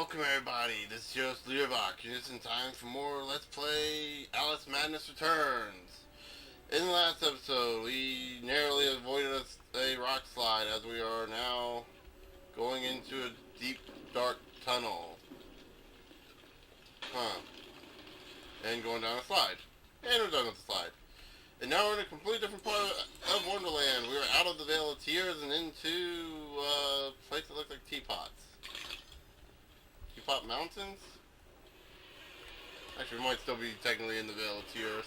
Welcome everybody, this is Jost Learbach, and it's in time for more Let's Play Alice Madness Returns. In the last episode, we narrowly avoided a rock slide as we are now going into a deep, dark tunnel. And going down a slide. And we're done with the slide. And now we're in a completely different part of Wonderland. We are out of the Vale of Tears and into a place that looks like teapots. Teapot Mountains? Actually, we might still be technically in the Vale of Tears.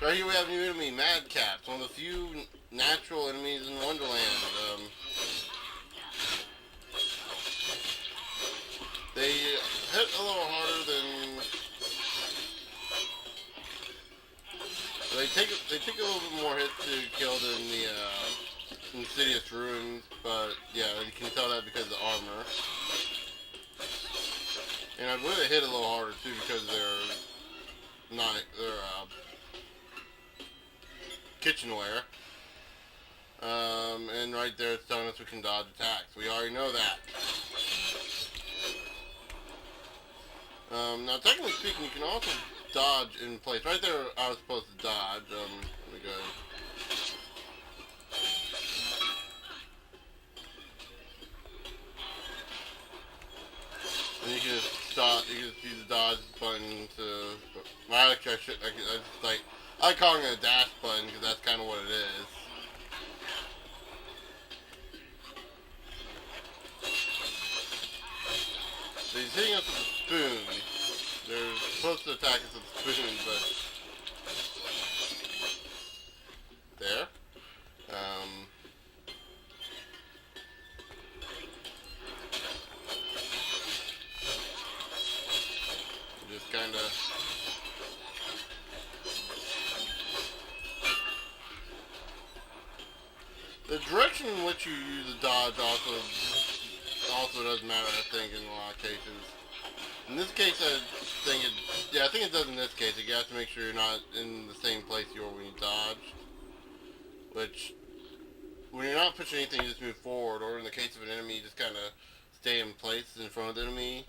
Right here we have a new enemy, Madcaps, one of the few natural enemies in Wonderland. They hit a little harder than... They take a little bit more hits to kill than the Insidious Ruins, but yeah, you can tell that because of the armor. And I believe they hit a little harder too because they're kitchenware. And right there it's telling us we can dodge attacks. We already know that. Now technically speaking, you can also dodge in place. Right there I was supposed to dodge. Let me go ahead. And you can just use the dodge button to... Well, actually, I call it a dash button because that's kind of what it is. So he's hitting us with a spoon. They're supposed to attack us with a spoon, but... There. Just kind of... The direction in which you use the dodge also does matter, I think, in a lot of cases. In this case, I think it does in this case. You have to make sure you're not in the same place you were when you dodged. Which, when you're not pushing anything, you just move forward, or in the case of an enemy, you just kind of stay in place in front of the enemy.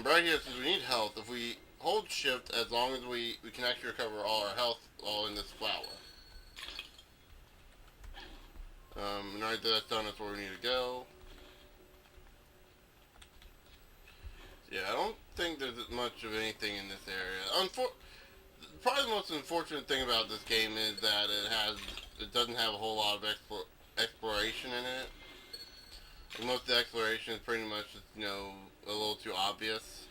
Right here says we need health. If we hold shift, as long as we can actually recover all our health all in this flower. And right there, that's telling us where we need to go. Yeah, I don't think there's much of anything in this area. Probably the most unfortunate thing about this game is that it doesn't have a whole lot of exploration in it. And most of the exploration is pretty much just, a little too obvious.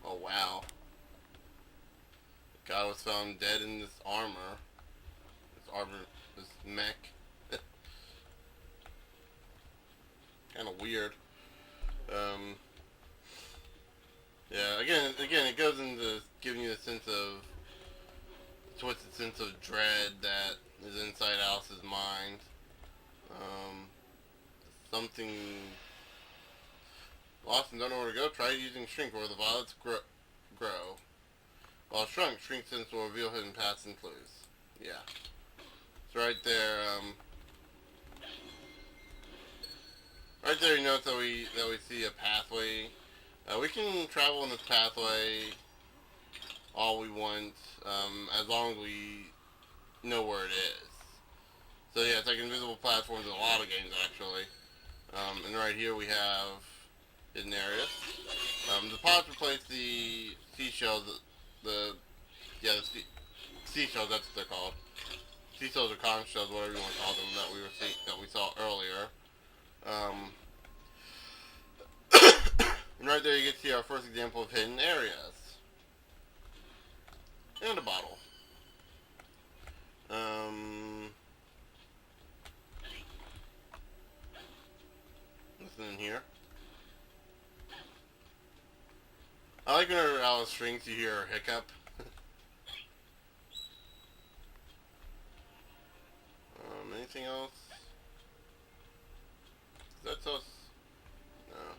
Oh wow. The guy was found dead in this armor. This mech. Kind of weird. Yeah, again, it goes into giving you a twisted sense of dread that is inside Alice's mind. Something lost and don't know where to go. Try using shrink where the violets grow. While shrunk, shrink sense will reveal hidden paths and clues. Yeah. So right there, you notice that we see a pathway. We can travel in this pathway all we want, as long as we know where it is. So yeah, it's like invisible platforms in a lot of games actually. And right here we have hidden areas. The pots replace the seashells. The seashells, that's what they're called. Seashells or conch shells, whatever you want to call them, that we saw earlier. And right there you get to see our first example of hidden areas. And a bottle. Nothing in here. I like whenever Alice shrinks, you hear her hiccup. Anything else? That's us. No.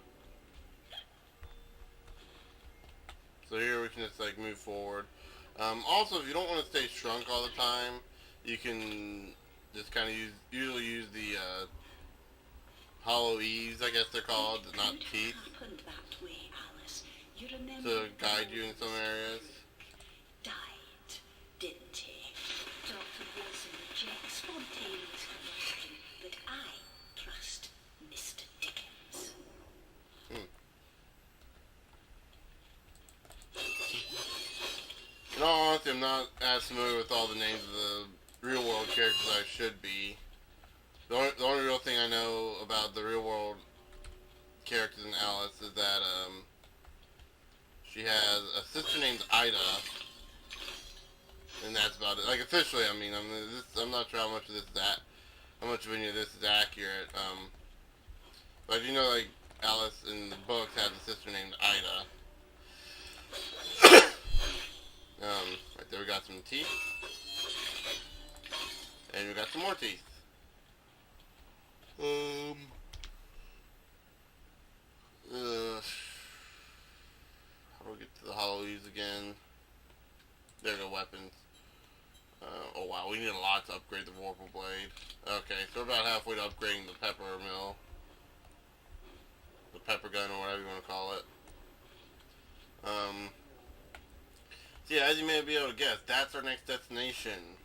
So here we can just move forward. Also, if you don't want to stay shrunk all the time, you can just kind of usually use the hollow eaves, I guess they're called, not teeth, to guide you in some areas. Died, didn't he? Dr. Wilson rejects spontaneous combustion, but I trust Mr. Dickens. In all honesty, I'm not as familiar with all the names of the real world characters I should be. The only real thing I know about the real world characters in Alice is that she has a sister named Ida, and that's about it. Like officially, I mean, I'm not sure how much of this is how much of any of this is accurate. But you know, like Alice in the books has a sister named Ida. Right there we got some teeth, and we got some more teeth. How do we get to the hollow eaves again? There go weapons. Oh wow, we need a lot to upgrade the Vorpal Blade. Okay, so we're about halfway to upgrading the pepper mill. The pepper gun, or whatever you want to call it. So yeah, as you may be able to guess, that's our next destination.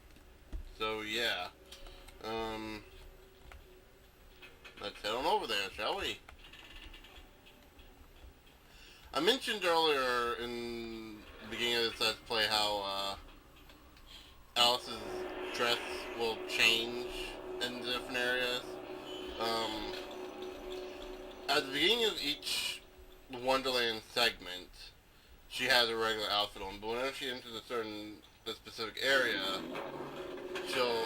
So yeah. Let's head on over there, shall we? I mentioned earlier in the beginning of this Let's Play how Alice's dress will change in different areas. At the beginning of each Wonderland segment, she has a regular outfit on, but whenever she enters a specific area,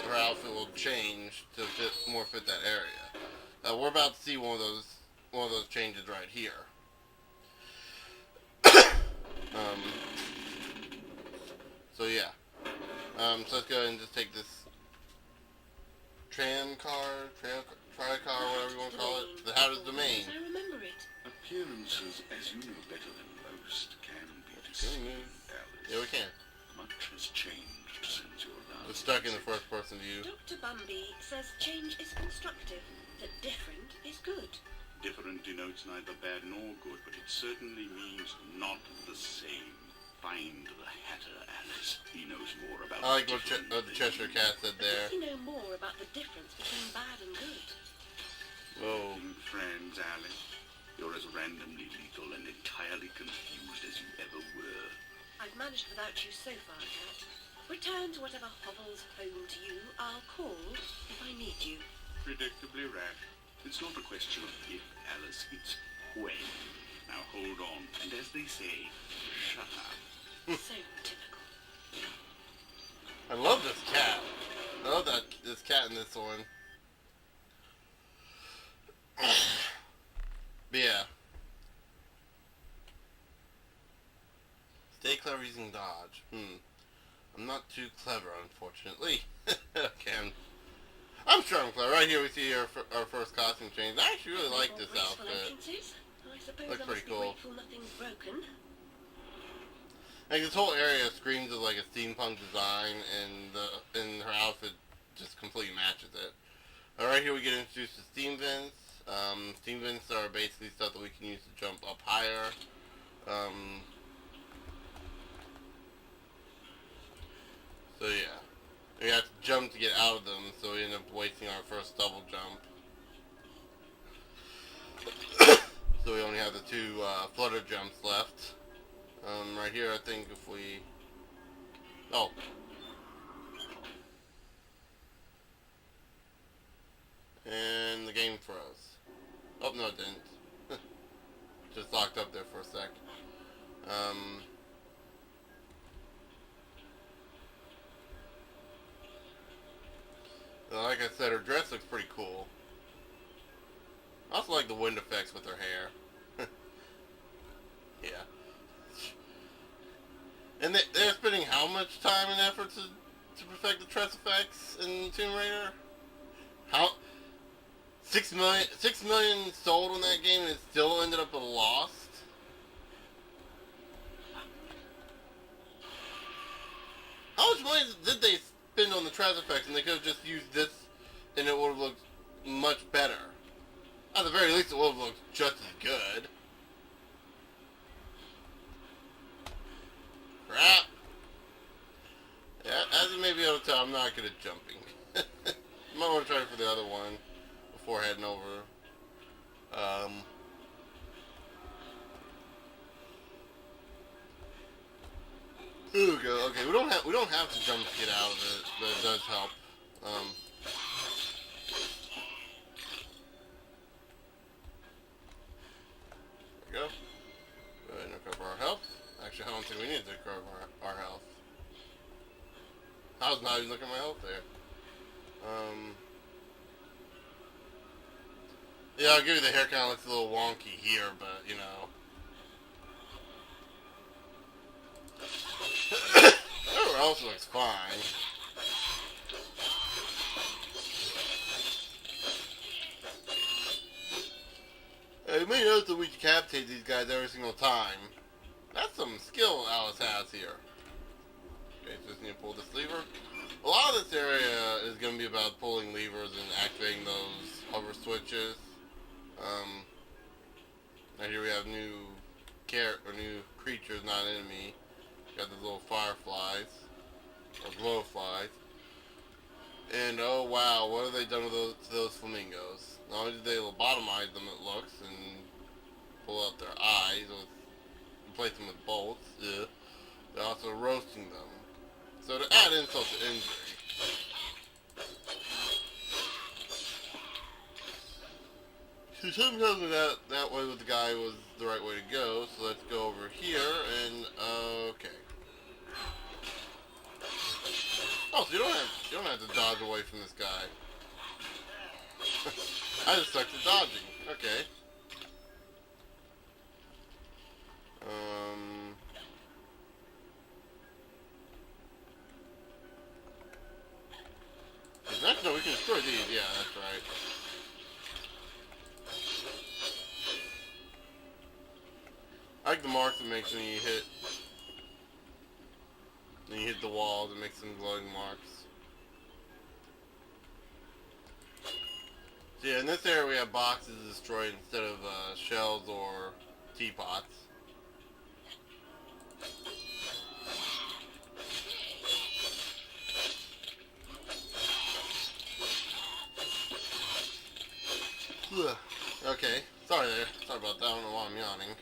her outfit will change to more fit that area. We're about to see one of those changes right here. So yeah. So let's go ahead and just take this tricar, whatever you want to call it. The Hatter's Domain. I remember it. Appearances, as you know better than most, can be deceiving, Alice. Yeah, we can. Much has changed since your last. We're stuck in the first person view. Dr. Bumby says change is constructive, that different is good. Different denotes neither bad nor good, but it certainly means not the same. Find the Hatter, Alice. He knows more about I like what the Cheshire Cat said there. Does he know more about the difference between bad and good? Whoa. Friends, Alice. You're as randomly lethal and entirely confused as you ever were. I've managed without you so far, Cat. Return to whatever hovels home to you. I'll call if I need you. Predictably rash. It's not a question of if, Alice. It's when. Now hold on, and as they say, shut up. So typical. I love this cat. I love this cat in this one. But yeah. Stay clever using dodge. I'm not too clever, unfortunately. Okay, I'm sure I'm clever. Right here we see our first costume change. I actually really like this outfit. I suppose Looks I pretty must cool. be grateful nothing's broken. Like this whole area screams of like a steampunk design, and her outfit just completely matches it. Right here we get introduced to steam vents. Steam vents are basically stuff that we can use to jump up higher. So yeah, we have to jump to get out of them, so we end up wasting our first double jump. So we only have the two flutter jumps left. Right here, I think if we... Oh. And the game froze. Oh, no it didn't. Just locked up there for a sec. Like I said, her dress looks pretty cool. I also like the wind effects with her hair. Yeah. And they're spending how much time and effort to perfect the dress effects in Tomb Raider? How... 6 million sold on that game and it still ended up a loss? How much money did they spin on the trash effects, and they could have just used this, and it would have looked much better. At the very least, it would have looked just as good. Crap. Yeah, as you may be able to tell, I'm not good at jumping. You might want to try for the other one before heading over. Here we go. Okay, we don't have to jump to get out of it, but it does help. There we go. Go ahead and recover our health. Actually, I don't think we need to recover our health. I was not even looking at my health there. Yeah, I'll give you the hair kind of looks a little wonky here, but you know. Everywhere else looks fine. You may notice that we decapitate these guys every single time. That's some skill Alice has here. Okay, so just need to pull this lever. A lot of this area is going to be about pulling levers and activating those hover switches. Now here we have new creatures, not enemy. Got these little fireflies, or glowflies. And oh wow, what have they done with those flamingos? Not only did they lobotomize them, it looks, and pull out their eyes, or replace them with bolts, they're also roasting them. So to add insult to injury. So sometimes that way with the guy was the right way to go, so let's go over here and, okay. Oh, so you don't have to dodge away from this guy. I just stuck to dodging. Okay. No, we can destroy these. Yeah, that's right. I like the marks it makes when you hit the walls. It makes some glowing marks. So yeah, in this area we have boxes destroyed instead of shells or teapots. Okay, sorry there. Sorry about that. I don't know why I'm yawning.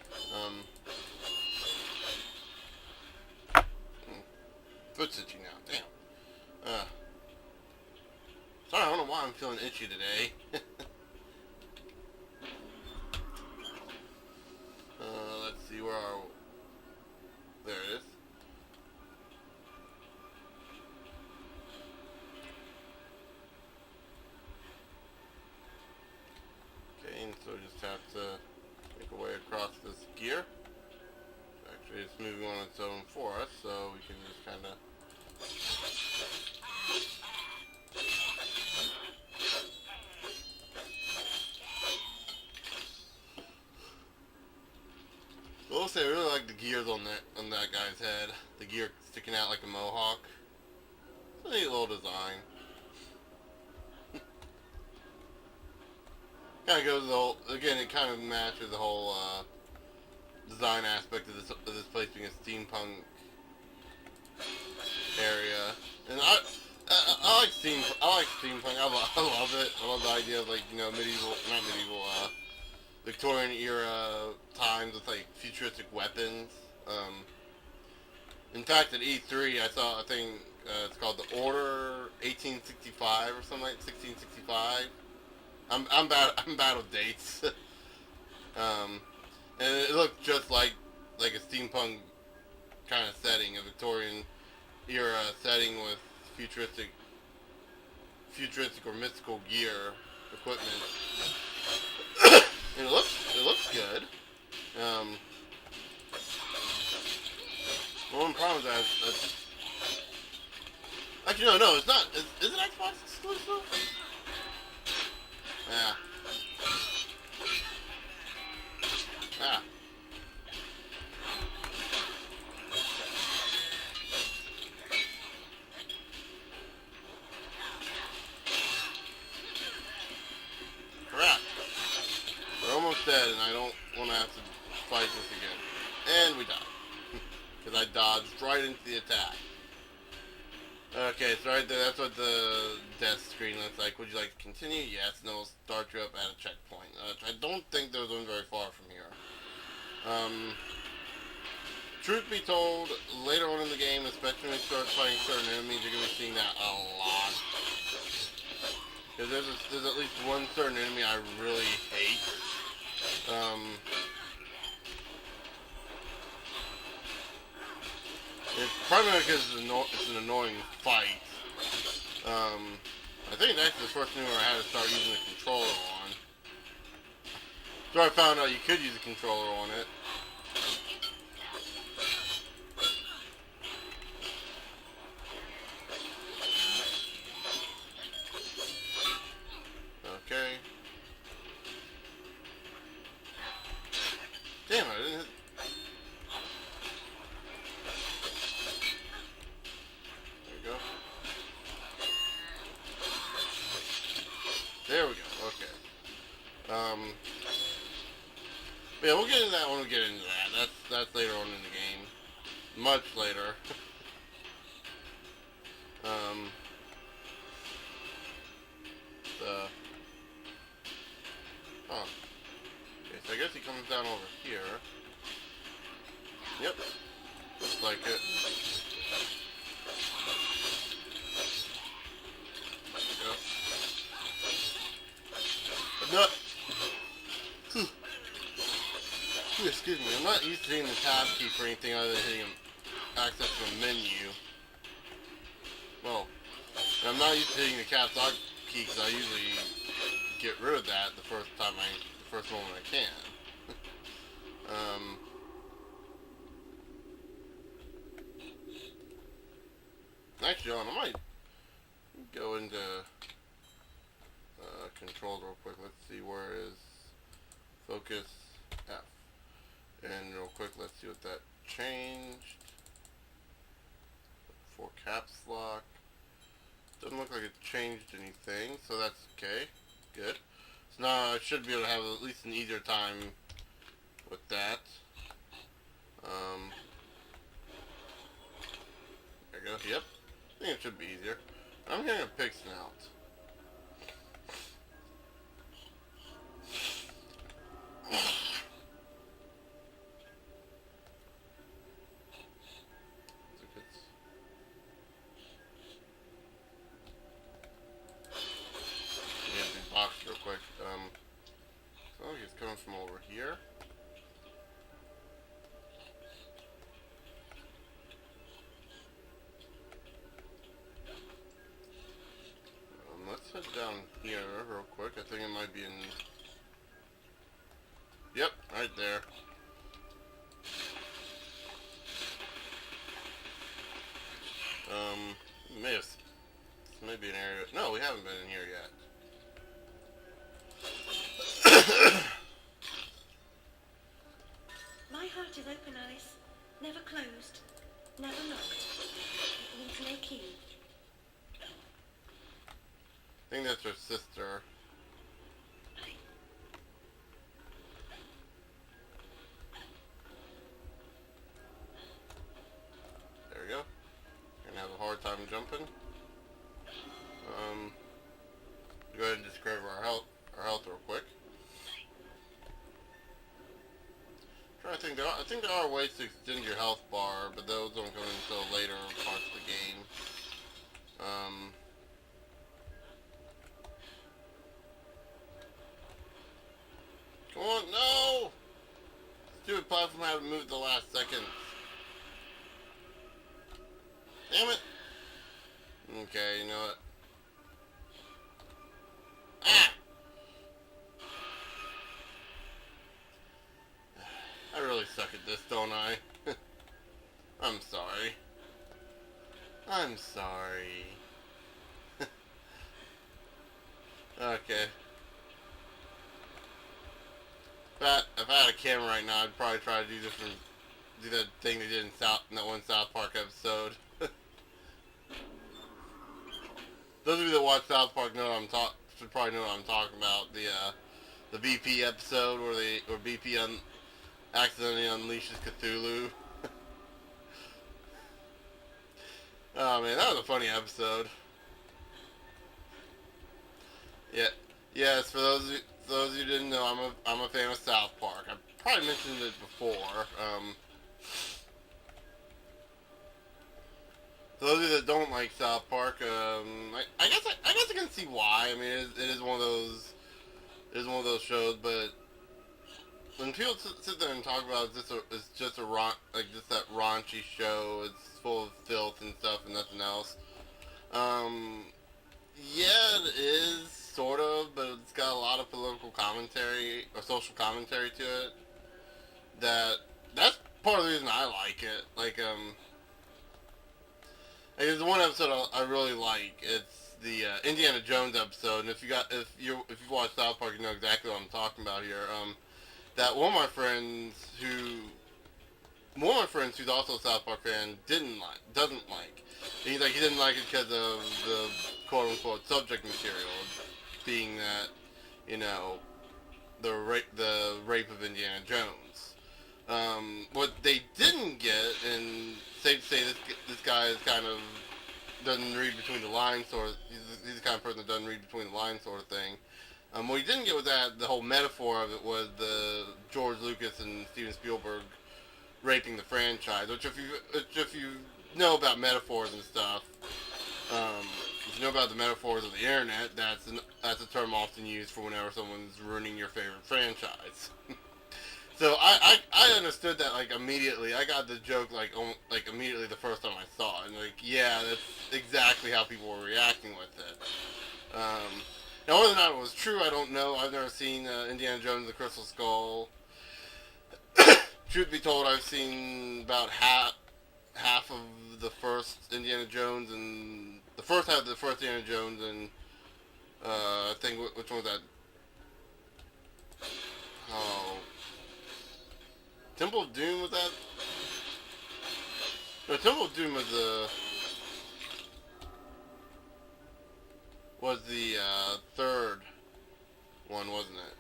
Foot's itchy now. Damn. Sorry, I don't know why I'm feeling itchy today. Let's see, where are we? There it is. Okay, and so we just have to make our way across this gear. Actually, it's moving on its own for us, so we can just kind of... I will say I really like the gears on that guy's head. The gear sticking out like a mohawk. It's a neat little design. Kind of goes the whole, again, it kind of matches the whole design aspect of this place being a steampunk area. And I like steampunk. I love it. I love the idea of, like, you know, Victorian era times with like futuristic weapons. In fact, at E3, I saw a thing. It's called the Order 1865 or something like 1665. I'm bad with dates. And it looked just like a steampunk kind of setting, a Victorian era setting with futuristic or mystical gear equipment. And it looks good. One problem is that's actually no, it's not. Is it Xbox exclusive? Yeah. Ah. and I don't want to have to fight this again. And we died. Because I dodged right into the attack. Okay, so right there, that's what the death screen looks like. Would you like to continue? Yes, and it'll start you up at a checkpoint. I don't think there's one very far from here. Truth be told, later on in the game, especially when you start fighting certain enemies, you're going to be seeing that a lot. Because there's at least one certain enemy I really hate. It's primarily because it's an annoying fight. I think that's the first thing where I had to start using the controller on. So I found out you could use a controller on it. Okay. Damn, I didn't hit. There we go. There we go, okay. Yeah, we'll get into that when we get into that. That's later on in the game. Much later. Oh. Okay, so I guess he comes down over here. Yep. Looks like it. Yep. I'm not... Excuse me, I'm not used to hitting the tab key for anything other than hitting access to a menu. Well, I'm not used to hitting the caps lock key because I usually get rid of that the first moment I can. Actually, I might go into controls real quick. Let's see, where is focus F. And real quick, let's see what that changed. For caps lock. Doesn't look like it changed anything, so that's okay. Good. So now I should be able to have at least an easier time with that. There we go. Yep. I think it should be easier. I'm getting a pig snout. Real quick. So he's coming from over here. Let's head down here real quick. I think it might be in... Yep, right there. Maybe an area... No, we haven't been in here yet. My heart is open, Alice. Never closed. Never locked. It needs no key. I think that's her sister. There we go. Gonna have a hard time jumping. Go ahead and just grab our health real quick. I think there are ways to extend your health bar, but those don't come until later parts of the game. Come on, no! Stupid platform haven't moved the last second. Damn it! Okay, you know what? Ah! I really suck at this, don't I? I'm sorry. I'm sorry. Okay. If I had a camera right now, I'd probably try to do that thing they did in that one South Park episode. Those of you that watch South Park should probably know what I'm talking about. the BP episode where BP accidentally unleashes Cthulhu. Oh man, that was a funny episode. Yeah, yes. For those of you who didn't know, I'm a fan of South Park. I probably mentioned it before. For those of you that don't like South Park, I guess I can see why. I mean, it is one of those shows, but when people sit there and talk about it's just that raunchy show. It's full of filth and stuff and nothing else. Yeah, it is sort of, but it's got a lot of political commentary or social commentary to it. That's part of the reason I like it. There's one episode I really like. It's the Indiana Jones episode, and if you watch South Park, you know exactly what I'm talking about here. That one of my friends who's also a South Park fan doesn't like. And he's like, he didn't like it because of the quote unquote subject material, being that, you know, the rape of Indiana Jones. What they didn't get, and safe to say this guy is kind of doesn't read between the lines, he's the kind of person that doesn't read between the lines sort of thing. What he didn't get was that the whole metaphor of it was the George Lucas and Steven Spielberg raping the franchise, which if you know about metaphors and stuff, if you know about the metaphors of the internet, that's a term often used for whenever someone's ruining your favorite franchise. So I understood that immediately. I got the joke immediately the first time I saw it, and yeah, that's exactly how people were reacting with it. Now whether or not it was true, I don't know. I've never seen Indiana Jones and the Crystal Skull. Truth be told, I've seen about half of the first Indiana Jones and the first half of the first Indiana Jones, and I think which one was that? Oh, Temple of Doom was that? No, Temple of Doom was the third one, wasn't it?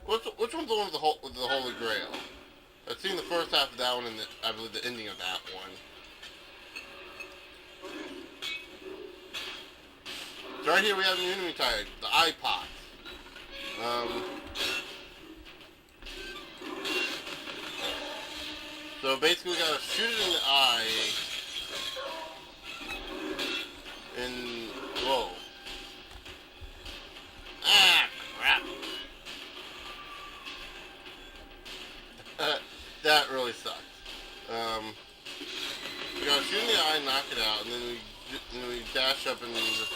Which one's the one with the Holy Grail? I've seen the first half of that one and I believe the ending of that one. So right here we have an enemy type, the iPod. So basically we gotta shoot it in the eye and whoa. Ah, crap. That really sucks. We gotta shoot in the eye and knock it out, and then we dash up and just,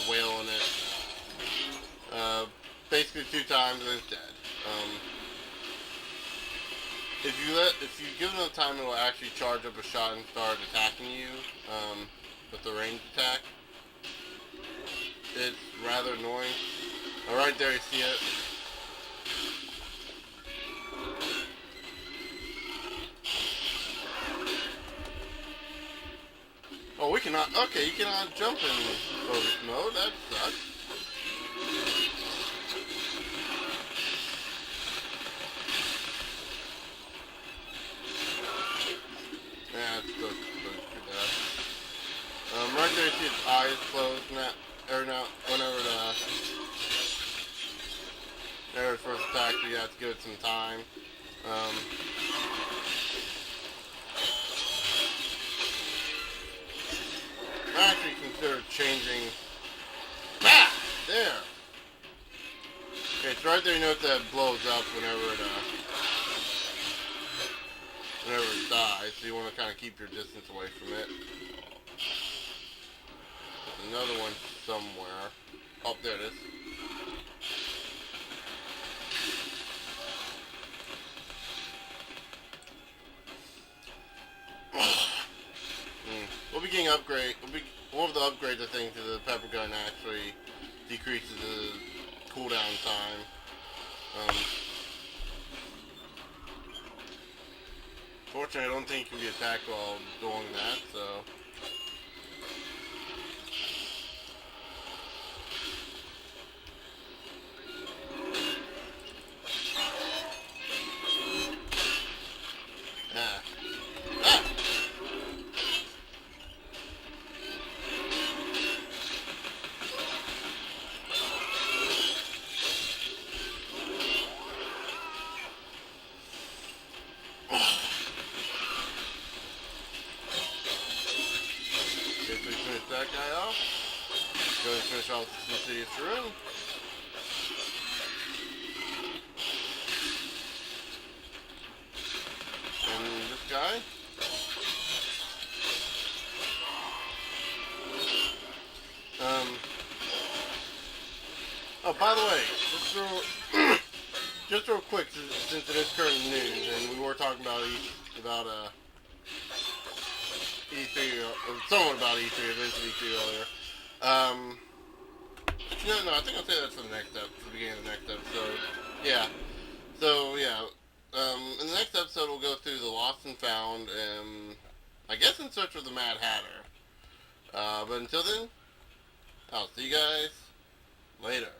wail on it. Basically 2 times and it's dead. If you give it enough time, it will actually charge up a shot and start attacking you with the ranged attack. It's rather annoying. Right there, you see it. Oh, we cannot. Okay, you cannot jump in focus mode. That sucks. Yeah, it's supposed to do that. Right there, you see its eyes closed, whenever it first attacks you, have to give it some time. I actually considered changing. Ah! There! Okay, so right there you notice that it blows up whenever it dies, so you want to kind of keep your distance away from it. There's another one somewhere. Oh, there it is. We'll be getting one of the upgrades, I think, to the pepper gun actually decreases the cooldown time. Fortunately, I don't think you can be attacked while doing that, so. that guy off. Go ahead and finish off this insidious room. And this guy. Oh, by the way, just real quick, since it is current news, and we were talking about E3, or somewhat about E3, events of E3 earlier. No, I think I'll say that's for the beginning of the next episode. Yeah. So, yeah. In the next episode, we'll go through the Lost and Found, and I guess in search of the Mad Hatter. But until then, I'll see you guys later.